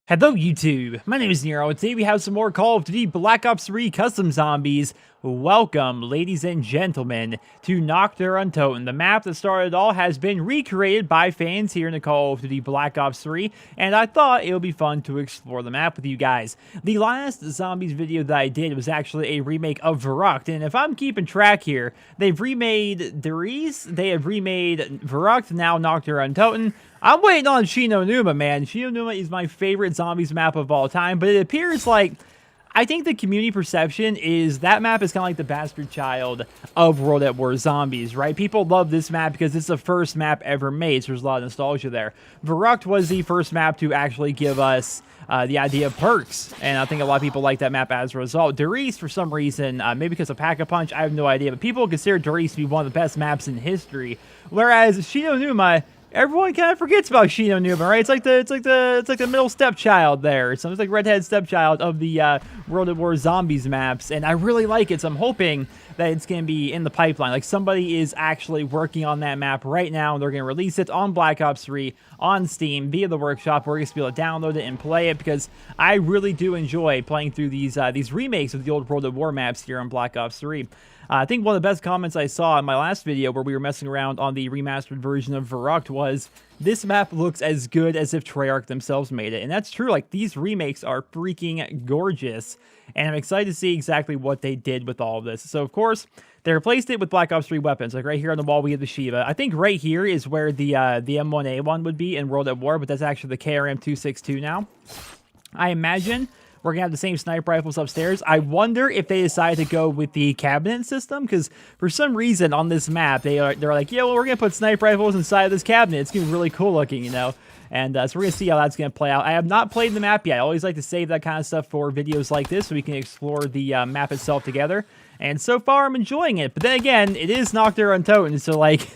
Hello YouTube, my name is Nero, and today we have some more Call of Duty Black Ops 3 Custom Zombies. Welcome, ladies and gentlemen, to Nacht der Untoten. The map that started it all has been recreated by fans here in the Call of Duty Black Ops 3, and I thought it would be fun to explore the map with you guys. The last Zombies video that I did was actually a remake of Verrucht, and if I'm keeping track here, they've remade Dries, they have remade Verrucht, now Nacht der Untoten. I'm waiting on Shi No Numa, man. Shi No Numa is my favorite zombies map of all time, but it appears like, I think the community perception is that map is kind of like the bastard child of World at War Zombies, right? People love this map because it's the first map ever made, so there's a lot of nostalgia there. Verrucht was the first map to actually give us the idea of perks, and I think a lot of people like that map as a result. Dries, for some reason, maybe because of Pack-a-Punch, I have no idea, but people consider Dries to be one of the best maps in history, whereas Shi No Numa, everyone kind of forgets about Shi No Numa, right? It's like the middle stepchild there. So it's like redhead stepchild of the World at War Zombies maps, and I really like it. So I'm hoping that it's gonna be in the pipeline. Like somebody is actually working on that map right now, and they're gonna release it on Black Ops 3 on Steam via the workshop. We're gonna be able to download it and play it because I really do enjoy playing through these remakes of the old World at War maps here on Black Ops 3. I think one of the best comments I saw in my last video where we were messing around on the remastered version of Verrucht was, this map looks as good as if Treyarch themselves made it. And that's true, like these remakes are freaking gorgeous. And I'm excited to see exactly what they did with all of this. So of course, they replaced it with Black Ops 3 weapons. Like right here on the wall we have the Shiva. I think right here is where the M1A1 would be in World at War, but that's actually the KRM-262 now. I imagine we're going to have the same sniper rifles upstairs. I wonder if they decide to go with the cabinet system, because for some reason on this map, they're like, yeah, well, we're going to put sniper rifles inside of this cabinet. It's going to be really cool looking, you know? And so we're going to see how that's going to play out. I have not played the map yet. I always like to save that kind of stuff for videos like this so we can explore the map itself together. And so far, I'm enjoying it. But then again, it is Nacht der Untoten, so like,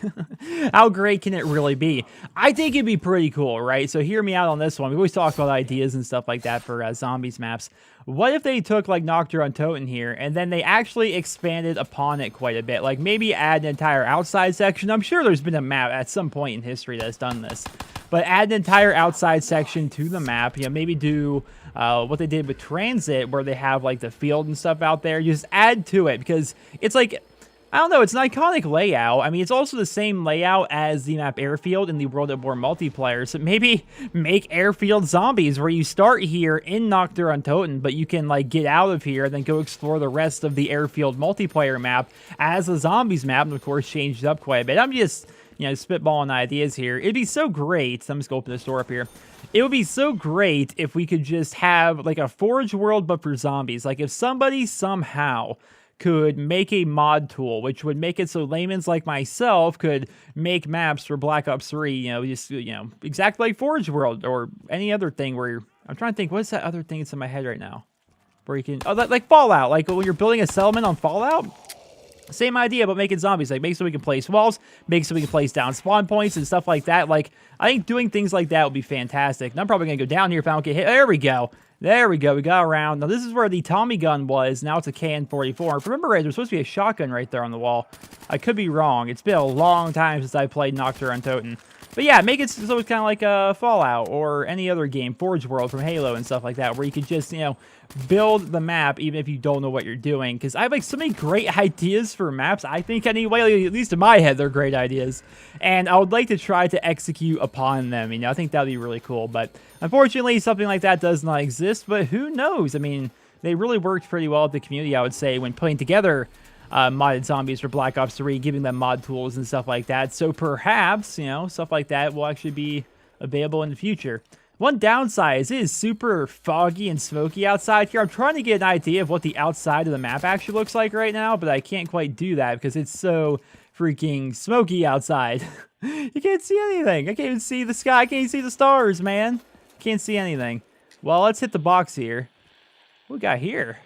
how great can it really be? I think it'd be pretty cool, right? So hear me out on this one. We always talk about ideas and stuff like that for zombies maps. What if they took like Nacht der Untoten here, and then they actually expanded upon it quite a bit? Like maybe add an entire outside section. I'm sure there's been a map at some point in history that's done this. But add an entire outside section to the map. You know, maybe do what they did with Transit, where they have like the field and stuff out there. Just add to it, because it's like, I don't know, it's an iconic layout. I mean, it's also the same layout as the map Airfield in the World at War multiplayer. So maybe make Airfield Zombies, where you start here in Nacht der Untoten, but you can like get out of here and then go explore the rest of the Airfield multiplayer map as a Zombies map, and of course changed up quite a bit. I'm just, you know, spitballing ideas here. It'd be so great. I'm just gonna open this door up here. It would be so great if we could just have like a Forge world, but for zombies. Like if somebody somehow could make a mod tool, which would make it so layman's like myself could make maps for Black Ops 3, you know, just, you know, exactly like Forge World or any other thing where you're, I'm trying to think, what's that other thing that's in my head right now? Where you can, oh, like Fallout, like when you're building a settlement on Fallout. Same idea, but making zombies. Like, make so we can place walls, make so we can place down spawn points and stuff like that. Like, I think doing things like that would be fantastic. And I'm probably going to go down here if I don't get hit. There we go. There we go. We got around. Now, this is where the Tommy gun was. Now it's a KN-44. If I remember right, there's supposed to be a shotgun right there on the wall. I could be wrong. It's been a long time since I played Nacht der Untoten. But yeah, make it so it's kind of like a Fallout or any other game, Forge World from Halo and stuff like that, where you could just, you know, build the map even if you don't know what you're doing. Because I have like so many great ideas for maps. I think anyway, like, at least in my head, they're great ideas. And I would like to try to execute upon them. You know, I think that'd be really cool. But unfortunately, something like that does not exist. But who knows? I mean, they really worked pretty well with the community, I would say, when putting together modded zombies for Black Ops 3, giving them mod tools and stuff like that. So perhaps, you know, stuff like that will actually be available in the future. One downside is it is super foggy and smoky outside here. I'm trying to get an idea of what the outside of the map actually looks like right now, but I can't quite do that because it's so freaking smoky outside. You can't see anything. I can't even see the sky. I can't even see the stars, man. Can't see anything. Well, let's hit the box here. What we got here?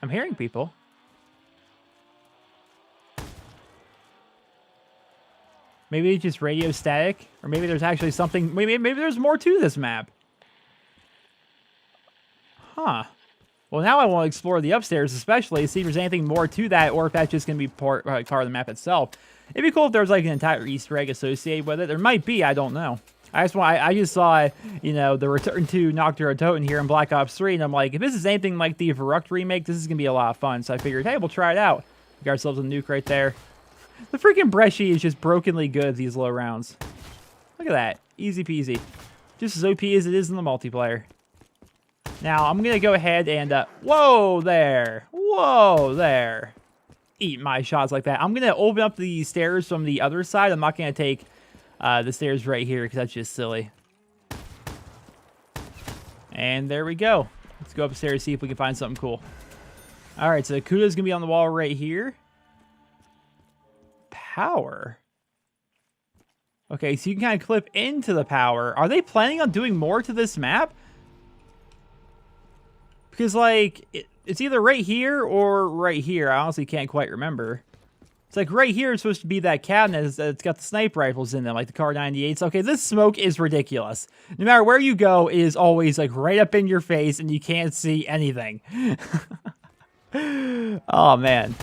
I'm hearing people. Maybe it's just radio static, or maybe there's actually something. Maybe there's more to this map. Huh. Well, now I want to explore the upstairs, especially see if there's anything more to that, or if that's just going to be part of the map itself. It'd be cool if there was like an entire Easter egg associated with it. There might be, I don't know. I just saw, you know, the return to Nacht der Untoten here in Black Ops 3, and I'm like, if this is anything like the Verrucht remake, this is going to be a lot of fun. So I figured, hey, we'll try it out. We got ourselves a nuke right there. The freaking Bresci is just brokenly good, these low rounds. Look at that. Easy peasy. Just as OP as it is in the multiplayer. Now, I'm going to go ahead and, whoa there. Whoa there. Eat my shots like that. I'm going to open up the stairs from the other side. I'm not going to take the stairs right here because that's just silly. And there we go. Let's go upstairs, see if we can find something cool. All right, so the Kuda's going to be on the wall right here. Power. Okay, so you can kind of clip into the power. Are they planning on doing more to this map? Because, like, it's either right here or right here. I honestly can't quite remember. It's like right here is supposed to be that cabinet that's got the sniper rifles in them, like the Kar 98s. Okay, this smoke is ridiculous. No matter where you go, it is always, like, right up in your face, and you can't see anything. Oh, man.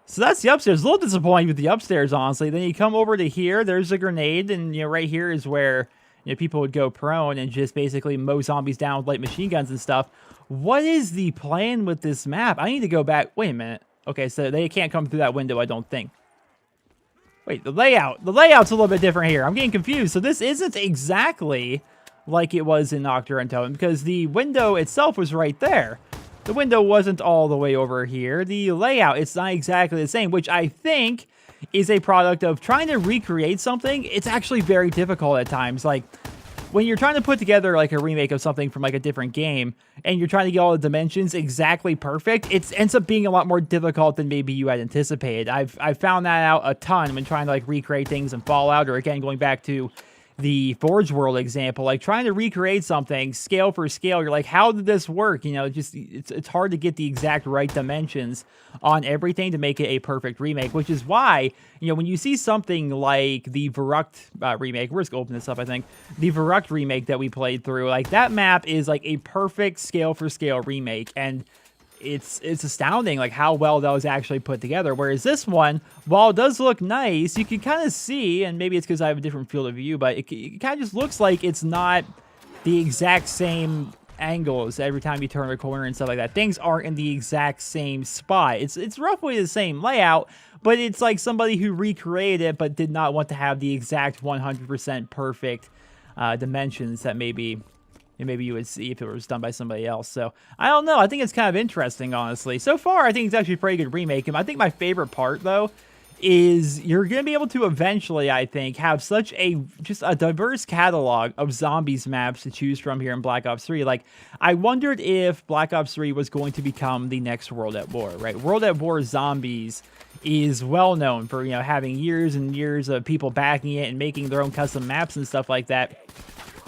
So that's the upstairs. A little disappointing with the upstairs, honestly. Then you come over to here. There's a grenade, and, you know, right here is where, you know, people would go prone and just basically mow zombies down with light machine guns and stuff. What is the plan with this map? I need to go back. Wait a minute. Okay, so they can't come through that window, I don't think. Wait, the layout. The layout's a little bit different here. I'm getting confused. So this isn't exactly like it was in Nacht der Untoten, because the window itself was right there. The window wasn't all the way over here. The layout, it's not exactly the same, which I think is a product of trying to recreate something. It's actually very difficult at times. Like, when you're trying to put together like a remake of something from like a different game, and you're trying to get all the dimensions exactly perfect, it ends up being a lot more difficult than maybe you had anticipated. I've found that out a ton when trying to like recreate things in Fallout, or again, going back to the Forge World example, like trying to recreate something scale for scale. You're like, how did this work? You know, just it's hard to get the exact right dimensions on everything to make it a perfect remake, which is why, you know, when you see something like the Verrucht remake, we're just gonna open this up, I think, the Verrucht remake that we played through, like that map is like a perfect scale for scale remake, and it's astounding like how well that was actually put together. Whereas this one, while it does look nice, you can kind of see, and maybe it's because I have a different field of view, but it kind of just looks like it's not the exact same angles every time you turn a corner and stuff like that. Things aren't in the exact same spot. It's roughly the same layout, but it's like somebody who recreated it but did not want to have the exact 100% perfect dimensions that maybe you would see if it was done by somebody else. So, I don't know. I think it's kind of interesting, honestly. So far, I think it's actually a pretty good remake. And I think my favorite part, though, is you're going to be able to eventually, I think, have such just a diverse catalog of zombies maps to choose from here in Black Ops 3. Like, I wondered if Black Ops 3 was going to become the next World at War, right? World at War Zombies is well known for, you know, having years and years of people backing it and making their own custom maps and stuff like that.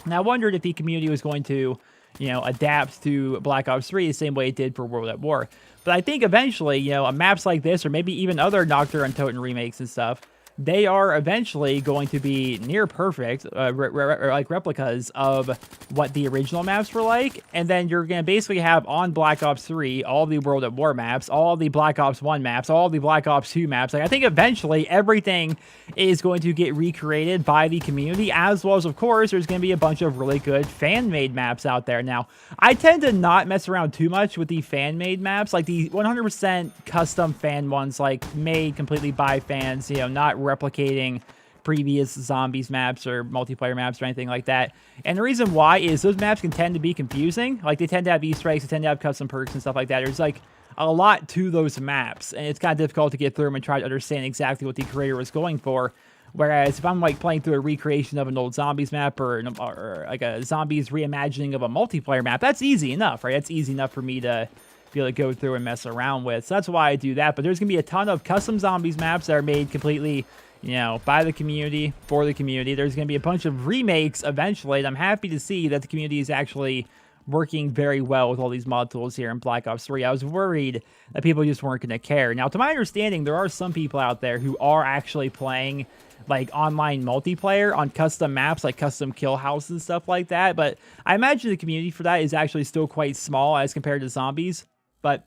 And I wondered if the community was going to, you know, adapt to Black Ops 3 the same way it did for World at War. But I think eventually, you know, maps like this, or maybe even other Nacht der Untoten remakes and stuff, they are eventually going to be near perfect, like replicas of what the original maps were like. And then you're going to basically have on Black Ops 3 all the World at War maps, all the Black Ops 1 maps, all the Black Ops 2 maps. Like, I think eventually everything is going to get recreated by the community, as well as, of course, there's going to be a bunch of really good fan-made maps out there. Now, I tend to not mess around too much with the fan-made maps, like the 100% custom fan ones, like made completely by fans, you know, not replicating previous zombies maps or multiplayer maps or anything like that. And the reason why is those maps can tend to be confusing. Like, they tend to have Easter eggs, they tend to have custom perks and stuff like that. There's like a lot to those maps, and it's kind of difficult to get through them and try to understand exactly what the creator was going for. Whereas if I'm like playing through a recreation of an old zombies map, or like a zombies reimagining of a multiplayer map, that's easy enough, right? That's easy enough for me to be able to go through and mess around with. So that's why I do that. But there's going to be a ton of custom zombies maps that are made completely, you know, by the community, for the community. There's going to be a bunch of remakes eventually, and I'm happy to see that the community is actually working very well with all these mod tools here in Black Ops 3. I was worried that people just weren't going to care. Now, to my understanding, there are some people out there who are actually playing like online multiplayer on custom maps, like custom kill houses and stuff like that. But I imagine the community for that is actually still quite small as compared to zombies. But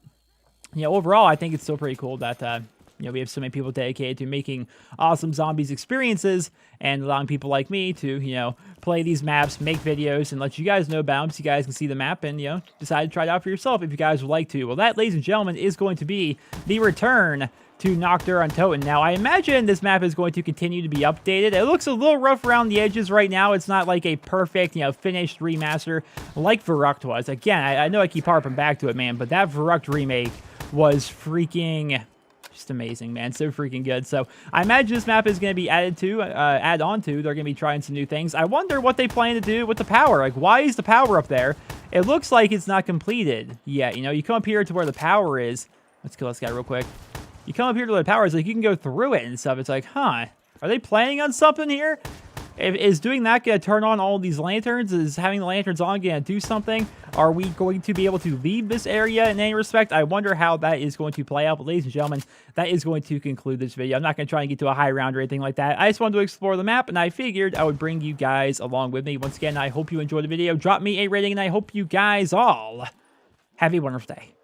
overall, I think it's still pretty cool that we have so many people dedicated to making awesome zombies experiences and allowing people like me to, play these maps, make videos, and let you guys know about them so you guys can see the map and, decide to try it out for yourself if you guys would like to. Well, that, ladies and gentlemen, is going to be the return to Nacht der Untoten. Now, I imagine this map is going to continue to be updated. It looks a little rough around the edges right now. It's not like a perfect, finished remaster like Verrückt was. Again, I know I keep harping back to it, man, but that Verrückt remake was freaking just amazing, man. So freaking good. So I imagine this map is going to be added on to. They're going to be trying some new things. I wonder what they plan to do with the power. Like, why is the power up there? It looks like it's not completed yet. You come up here to where the power is. Let's kill this guy real quick. You come up here to where the power is, like, you can go through it and stuff. It's like, huh, are they planning on something here? Is doing that going to turn on all these lanterns? Is having the lanterns on going to do something? Are we going to be able to leave this area in any respect? I wonder how that is going to play out. But ladies and gentlemen, that is going to conclude this video. I'm not going to try and get to a high round or anything like that. I just wanted to explore the map, and I figured I would bring you guys along with me. Once again, I hope you enjoyed the video. Drop me a rating, and I hope you guys all have a wonderful day.